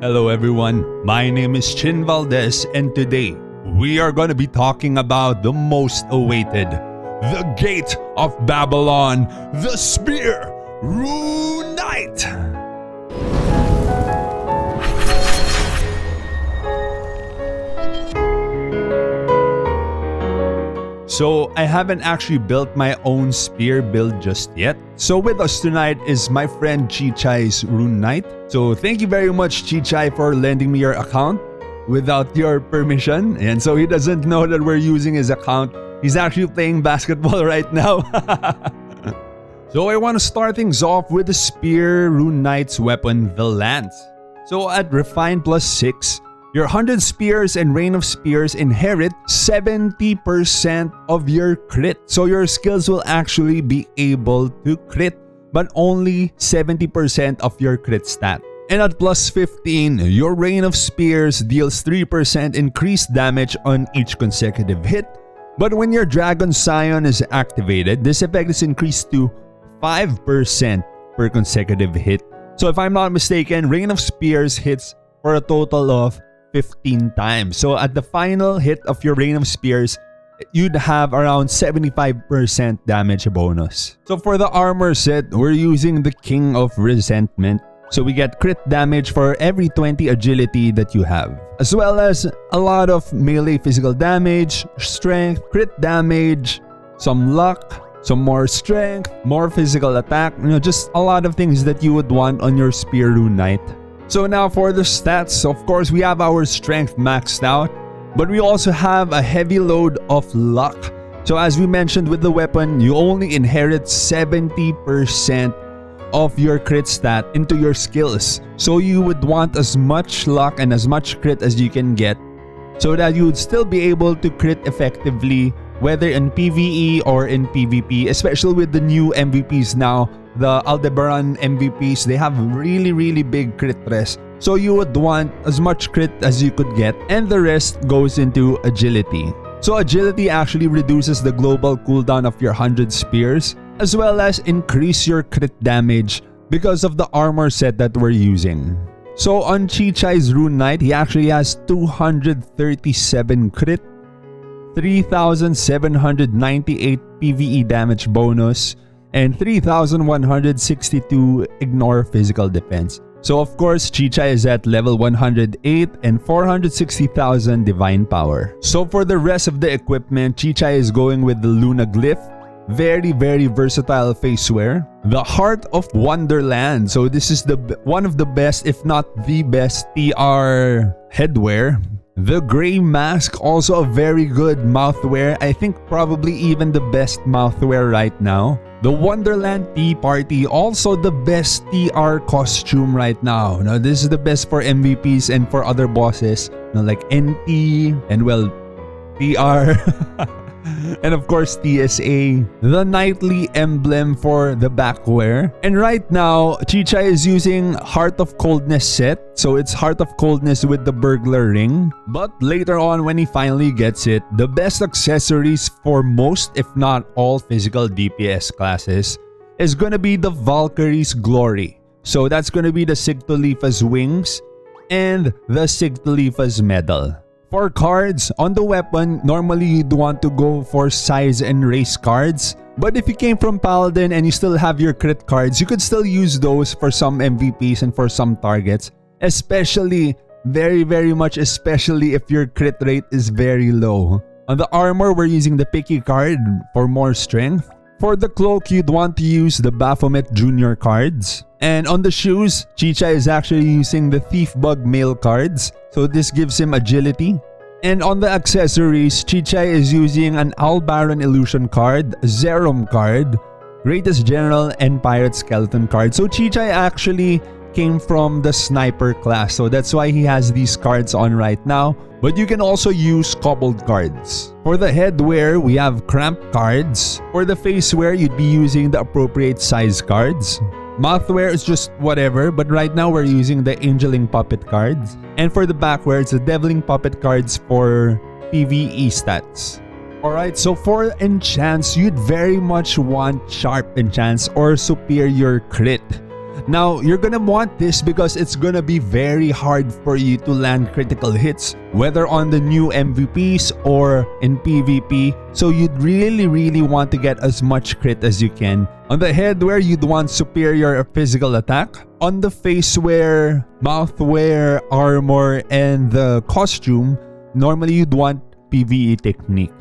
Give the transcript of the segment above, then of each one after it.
Hello everyone, my name is Chin Valdez and today we are going to be talking about the most awaited, the Gate of Babylon, the Spear, Rune Knight. So I haven't actually built my own spear build just yet. So with us tonight is my friend Chichay's Rune Knight. So thank you very much Chichay for lending me your account without your permission. And so he doesn't know that we're using his account. He's actually playing basketball right now. So I want to start things off with the Spear Rune Knight's weapon, the Lance. So at Refine +6, your 100 spears and Rain of Spears inherit 70% of your crit. So your skills will actually be able to crit, but only 70% of your crit stat. And at +15, your Rain of Spears deals 3% increased damage on each consecutive hit. But when your Dragon Scion is activated, this effect is increased to 5% per consecutive hit. So if I'm not mistaken, Rain of Spears hits for a total of 15 times. So at the final hit of your Rain of Spears, you'd have around 75% damage bonus. So for the armor set, we're using the King of Resentment. So we get crit damage for every 20 agility that you have, as well as a lot of melee physical damage, strength, crit damage, some luck, some more strength, more physical attack, just a lot of things that you would want on your Spear Rune Knight. So now for the stats, of course we have our strength maxed out, but we also have a heavy load of luck. So as we mentioned with the weapon, you only inherit 70% of your crit stat into your skills. So you would want as much luck and as much crit as you can get so that you would still be able to crit effectively, whether in PvE or in PvP, especially with the new MVPs now. The Aldebaran MVPs, they have really big crit res. So you would want as much crit as you could get, and the rest goes into agility. So agility actually reduces the global cooldown of your 100 spears, as well as increase your crit damage because of the armor set that we're using. So on Chichay's Rune Knight, he actually has 237 crit, 3,798 PvE damage bonus, and 3,162 ignore physical defense. So of course, Chichay is at level 108 and 460,000 divine power. So for the rest of the equipment, Chichay is going with the Luna Glyph. Very versatile face wear. The Heart of Wonderland. So this is one of the best, if not the best, TR headwear. The Grey Mask, also a very good mouthwear. I think probably even the best mouthwear right now. The Wonderland Tea Party, also the best TR costume right now. Now this is the best for MVPs and for other bosses, like NT and well, TR. And of course TSA, the Knightly emblem for the backwear. And right now, Chichay is using Heart of Coldness set. So it's Heart of Coldness with the Burglar Ring. But later on when he finally gets it, the best accessories for most, if not all, physical DPS classes is gonna be the Valkyrie's Glory. So that's gonna be the Sigtolipha's Wings and the Sigtolipha's Medal. For cards, on the weapon, normally you'd want to go for size and race cards. But if you came from Paladin and you still have your crit cards, you could still use those for some MVPs and for some targets. Especially, very much especially if your crit rate is very low. On the armor, we're using the Picky card for more strength. For the cloak, you'd want to use the Baphomet Jr. cards. And on the shoes, Chichay is actually using the Thief Bug Mail cards. So this gives him agility. And on the accessories, Chichay is using an Albaran Illusion card, Zerum card, Greatest General, and Pirate Skeleton card. So Chichay actually came from the Sniper class. So that's why he has these cards on right now. But you can also use Kobold cards. For the headwear, we have Cramp cards. For the facewear, you'd be using the appropriate size cards. Mouthwear is just whatever, but right now we're using the Angeling Puppet cards. And for the backwear, it's the Deviling Puppet cards for PvE stats. Alright, so for enchants, you'd very much want Sharp Enchants or Superior Crit. Now, you're gonna want this because it's gonna be very hard for you to land critical hits, whether on the new MVPs or in PvP. So you'd really want to get as much crit as you can. On the head wear, you'd want superior physical attack. On the face wear, mouth wear, armor, and the costume, normally you'd want PvE technique.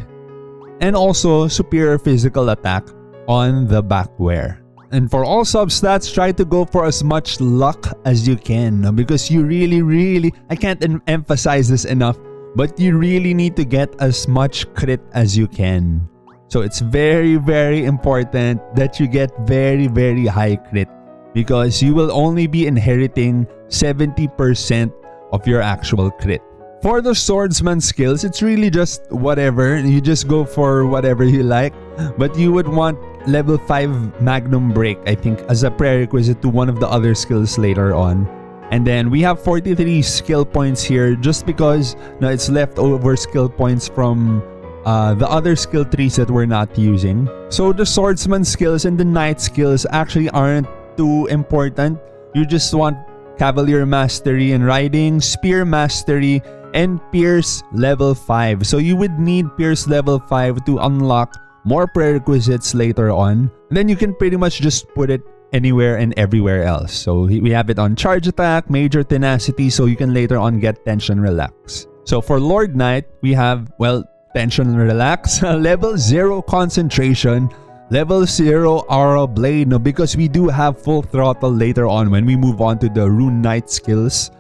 And also superior physical attack on the back wear. And for all substats, try to go for as much luck as you can, because you really, I can't emphasize this enough, but you really need to get as much crit as you can. So it's very important that you get very high crit, because you will only be inheriting 70% of your actual crit. For the swordsman skills, it's really just whatever. You just go for whatever you like. But you would want level 5 Magnum Break, I think, as a prerequisite to one of the other skills later on. And then we have 43 skill points here just because it's leftover skill points from the other skill trees that we're not using. So the swordsman skills and the knight skills actually aren't too important. You just want Cavalier Mastery and Riding, Spear Mastery, and Pierce level 5. So you would need Pierce level 5 to unlock more prerequisites later on. And then you can pretty much just put it anywhere and everywhere else. So we have it on Charge Attack, Major Tenacity, so you can later on get Tension Relax. So for Lord Knight, we have, well, Tension Relax, level 0 Concentration, level 0 Aura Blade, no, because we do have Full Throttle later on when we move on to the Rune Knight skills.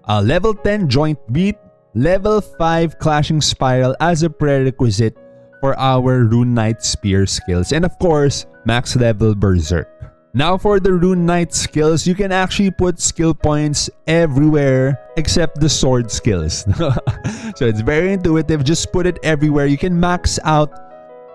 Level 10 Joint Beat, level 5 Clashing Spiral as a prerequisite for our Rune Knight Spear skills. And of course, max level Berserk. Now for the Rune Knight skills, you can actually put skill points everywhere except the sword skills. So it's very intuitive, just put it everywhere. You can max out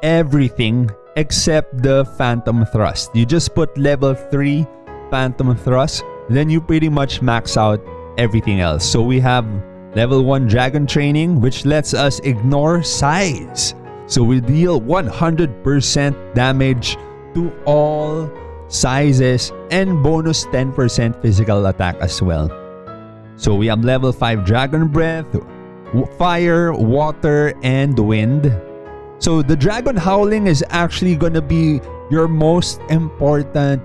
everything except the Phantom Thrust. You just put level 3 Phantom Thrust, then you pretty much max out everything else. So we have level 1 Dragon Training, which lets us ignore size. So we deal 100% damage to all sizes and bonus 10% physical attack as well. So we have level 5 Dragon Breath, Fire, Water, and Wind. So the Dragon Howling is actually gonna be your most important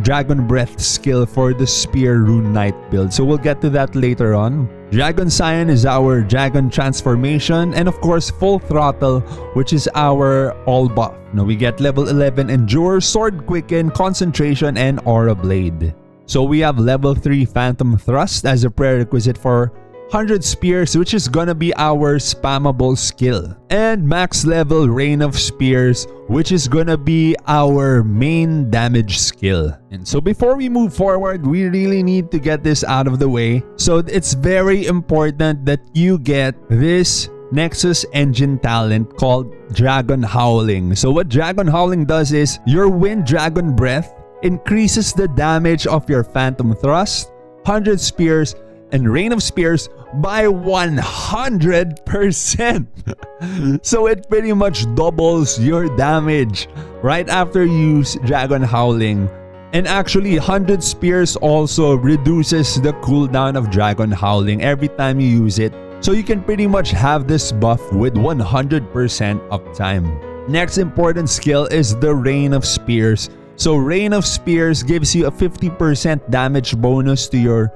Dragon Breath skill for the Spear Rune Knight build. So we'll get to that later on. Dragon Scion is our Dragon Transformation, and of course Full Throttle, which is our all buff. Now we get level 11 Endure, Sword Quicken, Concentration, and Aura Blade. So we have level 3 Phantom Thrust as a prerequisite for 100 Spears, which is gonna be our spammable skill. And max level Rain of Spears, which is gonna be our main damage skill. And so before we move forward, we really need to get this out of the way. So it's very important that you get this Nexus Engine talent called Dragon Howling. So what Dragon Howling does is your Wind Dragon Breath increases the damage of your Phantom Thrust, 100 Spears, and Rain of Spears by 100%. So it pretty much doubles your damage right after you use Dragon Howling. And actually 100 Spears also reduces the cooldown of Dragon Howling every time you use it. So you can pretty much have this buff with 100% uptime. Next important skill is the Rain of Spears. So Rain of Spears gives you a 50% damage bonus to your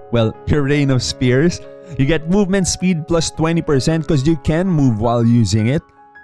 Rain of Spears. You get movement speed plus 20% because you can move while using it.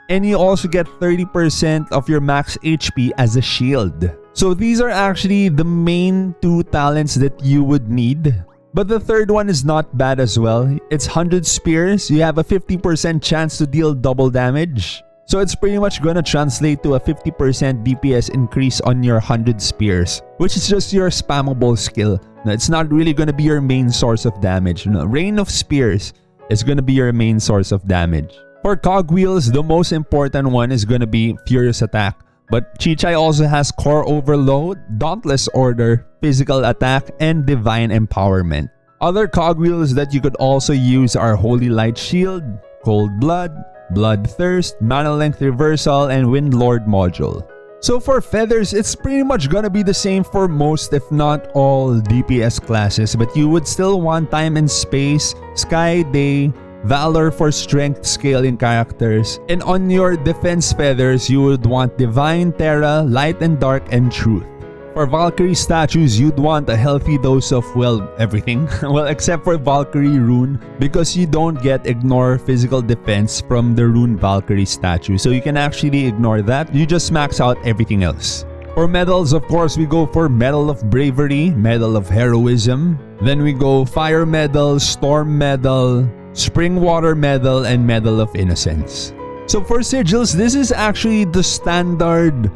And you also get 30% of your max HP as a shield. So these are actually the main 2 talents that you would need. But the third one is not bad as well. It's 100 Spears. You have a 50% chance to deal double damage. So it's pretty much gonna translate to a 50% DPS increase on your 100 Spears, which is just your spammable skill. Now, it's not really gonna be your main source of damage. Rain of Spears is gonna be your main source of damage. For cogwheels, the most important one is gonna be Furious Attack. But Chichay also has Core Overload, Dauntless Order, Physical Attack, and Divine Empowerment. Other cogwheels that you could also use are Holy Light Shield, Cold Blood, Bloodthirst, Mana Length Reversal, and Windlord Module. So for feathers, it's pretty much gonna be the same for most if not all DPS classes, but you would still want time and space, sky, day, valor for strength scaling characters, and on your defense feathers, you would want divine, terra, light and dark, and truth. For Valkyrie statues, you'd want a healthy dose of, well, everything. Well, except for Valkyrie rune, because you don't get ignore physical defense from the rune Valkyrie statue. So you can actually ignore that. You just max out everything else. For medals, of course, we go for Medal of Bravery, Medal of Heroism. Then we go Fire Medal, Storm Medal, Spring Water Medal, and Medal of Innocence. So for sigils, this is actually the standard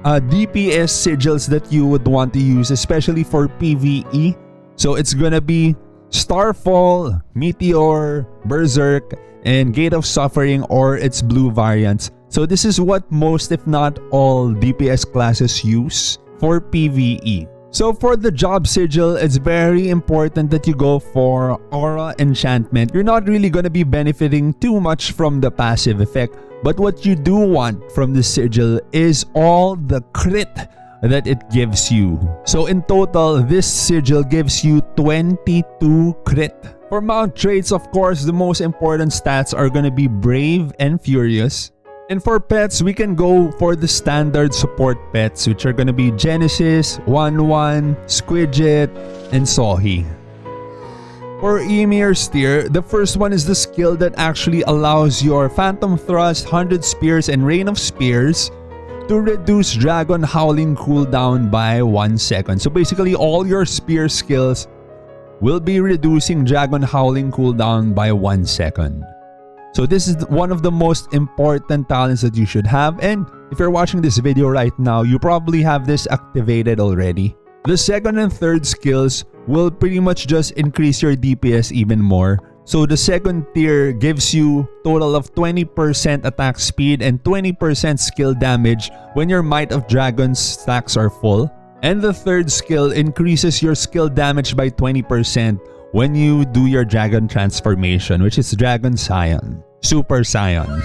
DPS sigils that you would want to use, especially for PvE. So it's gonna be Starfall, Meteor, Berserk, and Gate of Suffering or its blue variants. So this is what most if not all DPS classes use for PvE. So for the job sigil, it's very important that you go for Aura Enchantment. You're not really gonna be benefiting too much from the passive effect, but what you do want from the sigil is all the crit that it gives you. So in total, this sigil gives you 22 crit. For mount traits, of course, the most important stats are gonna be Brave and Furious. And for pets, we can go for the standard support pets, which are gonna be Genesis, 1-1, Squidget, and Sohi. For Emir's tier, the first one is the skill that actually allows your Phantom Thrust, 100 Spears, and Rain of Spears to reduce Dragon Howling cooldown by 1 second. So basically, all your spear skills will be reducing Dragon Howling cooldown by 1 second. So this is one of the most important talents that you should have, and if you're watching this video right now, you probably have this activated already. The second and third skills will pretty much just increase your DPS even more. So the second tier gives you total of 20% attack speed and 20% skill damage when your Might of Dragons stacks are full. And the third skill increases your skill damage by 20% when you do your dragon transformation, which is Dragon Scion. Super Scion.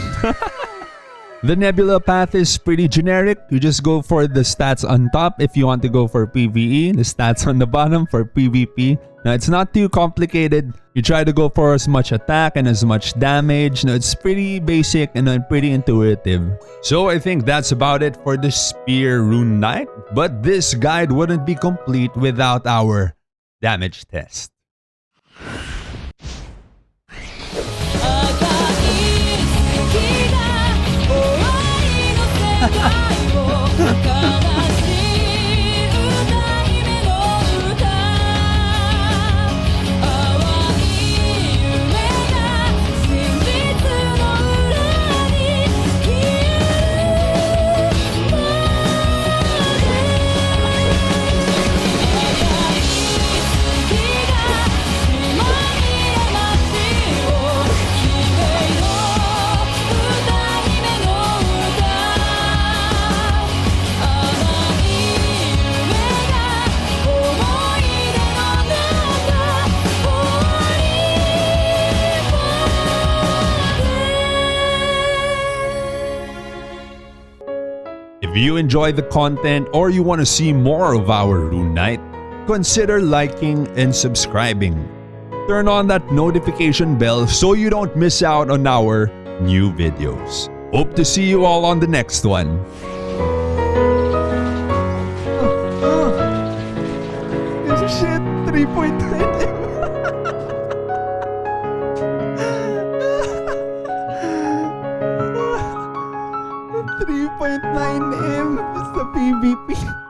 The Nebula path is pretty generic. You just go for the stats on top if you want to go for PvE, the stats on the bottom for PvP. Now, it's not too complicated. You try to go for as much attack and as much damage. Now, it's pretty basic and pretty intuitive. So I think that's about it for the Spear Rune Knight. But this guide wouldn't be complete without our damage test. If you enjoy the content or you want to see more of our Rune Knight, consider liking and subscribing. Turn on that notification bell so you don't miss out on our new videos. Hope to see you all on the next one. Shit, 3.9M. 3.9M is the PvP.